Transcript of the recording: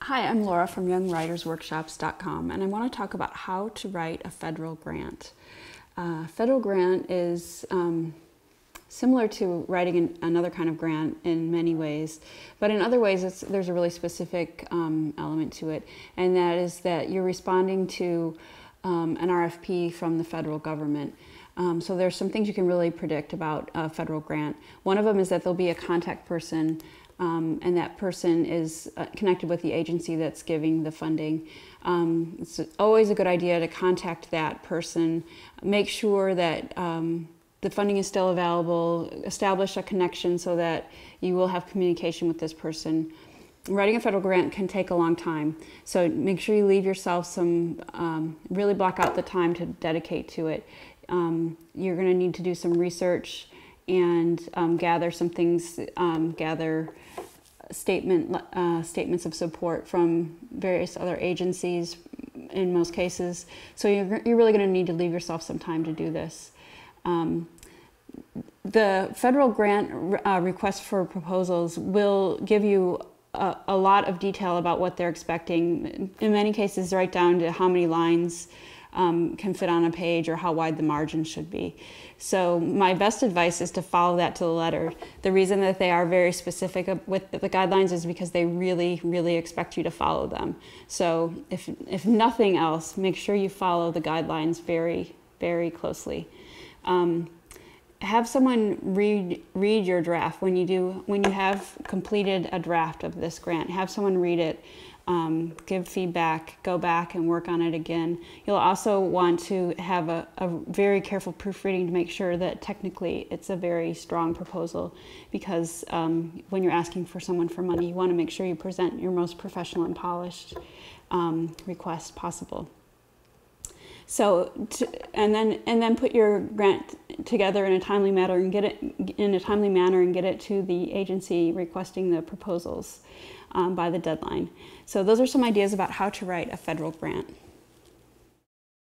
Hi, I'm Laura from YoungWritersWorkshops.com, and I want to talk about how to write a federal grant. Federal grant is similar to writing another kind of grant in many ways, but in other ways there's a really specific element to it, and that is that you're responding to an RFP from the federal government. So there's some things you can really predict about a federal grant. One of them is that there'll be a contact person, and that person is connected with the agency that's giving the funding. It's always a good idea to contact that person, make sure that the funding is still available, establish a connection so that you will have communication with this person. Writing a federal grant can take a long time, so make sure you leave yourself some, really block out the time to dedicate to it. You're going to need to do some research and gather some things, gather statements of support from various other agencies in most cases. So you're really going to need to leave yourself some time to do this. The federal grant request for proposals will give you a lot of detail about what they're expecting. In many cases, right down to how many lines can fit on a page or how wide the margin should be. So my best advice is to follow that to the letter. The reason that they are very specific with the guidelines is because they really, really expect you to follow them. So if nothing else, make sure you follow the guidelines very, very closely. Have someone read your draft when you have completed a draft of this grant. Have someone read it, give feedback, go back and work on it again. You'll also want to have a very careful proofreading to make sure that technically it's a very strong proposal, because when you're asking for someone for money, you want to make sure you present your most professional and polished request possible. So, and then put your grant together in a timely manner and get it to the agency requesting the proposals by the deadline. So those are some ideas about how to write a federal grant.